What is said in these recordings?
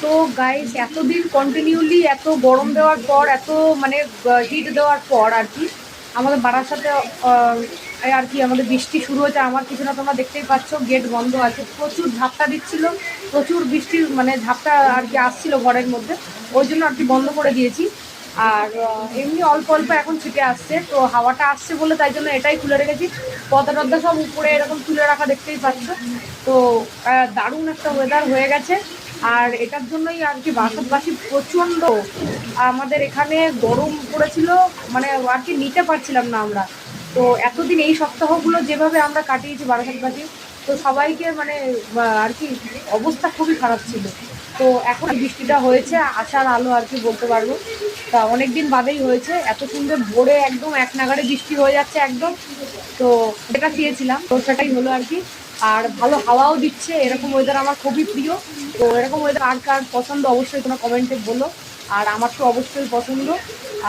তো গাইস এতদিন কন্টিনিউলি এত গরম দেওয়ার পর, এত মানে হিট দেওয়ার পর আর কি আমাদের বারাসাতে আর কি আমাদের বৃষ্টি শুরু হয়েছে। আমার কিছু না, তোমরা দেখতেই পাচ্ছ গেট বন্ধ আছে, প্রচুর ঝাপটা দিচ্ছিল, প্রচুর বৃষ্টির মানে ঝাপটা আর কি আসছিল ঘরের মধ্যে, ওই জন্য আর কি বন্ধ করে দিয়েছি। আর এমনি অল্প অল্প এখন ছিটে আসছে, তো হাওয়াটা আসছে বলে তাই জন্য এটাই খুলে রেখেছি। পর্দা টর্দা সব উপরে এরকম তুলে রাখা দেখতেই পাচ্ছ। তো দারুণ একটা ওয়েদার হয়ে গেছে। আর এটার জন্যই আর কি বাসাবাসী প্রচণ্ড আমাদের এখানে গরম পড়েছিল, মানে আর কি নিতে পারছিলাম না আমরা। তো এতদিন এই সপ্তাহগুলো যেভাবে আমরা কাটিয়েছি বারাসাতবাসী, তো সবাইকে মানে আর কি অবস্থা খুবই খারাপ ছিল। তো এখন বৃষ্টিটা হয়েছে, আশার আলো আর কি বলতে পারবো। তা অনেক দিন বাদেই হয়েছে, এত সুন্দর ভোরে একদম এক নাগাড়ে বৃষ্টি হয়ে যাচ্ছে একদম। তো যেটা চেয়েছিলাম তো সেটাই হলো আর কি। আর ভালো হাওয়াও দিচ্ছে, এরকম ওয়েদার আমার খুবই প্রিয়। তো এরকম ওয়েদার আর কার পছন্দ অবশ্যই তোমরা কমেন্টে বলো। আর আমার তো অবশ্যই পছন্দ।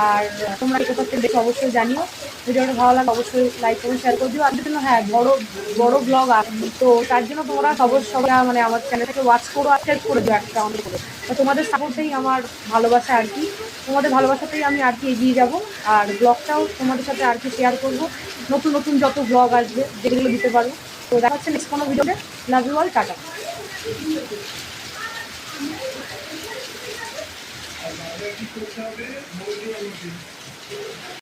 আর তোমরা কোথা থেকে দেখে অবশ্যই জানিও। ভিডিওটা ভালো লাগে অবশ্যই লাইক করো, শেয়ার করে দিও। আর জন্য হ্যাঁ, বড় বড় ব্লগ আসবে, তো তার জন্য তোমরা সবাই মানে আমার চ্যানেলটাকে ওয়াচ করো আর শেয়ার করে দিও একটা অন করে। তো তোমাদের সাপোর্টেই আমার ভালোবাসা আর কি, তোমাদের ভালোবাসাতেই আমি আর কি এগিয়ে যাব। আর ব্লগটাও তোমাদের সাথে আর কি শেয়ার করবো, নতুন নতুন যত ব্লগ আসবে যেগুলো দিতে পারবো। তো দেখা হচ্ছে নেক্সট কোনো ভিডিওতে। Love you all, tata.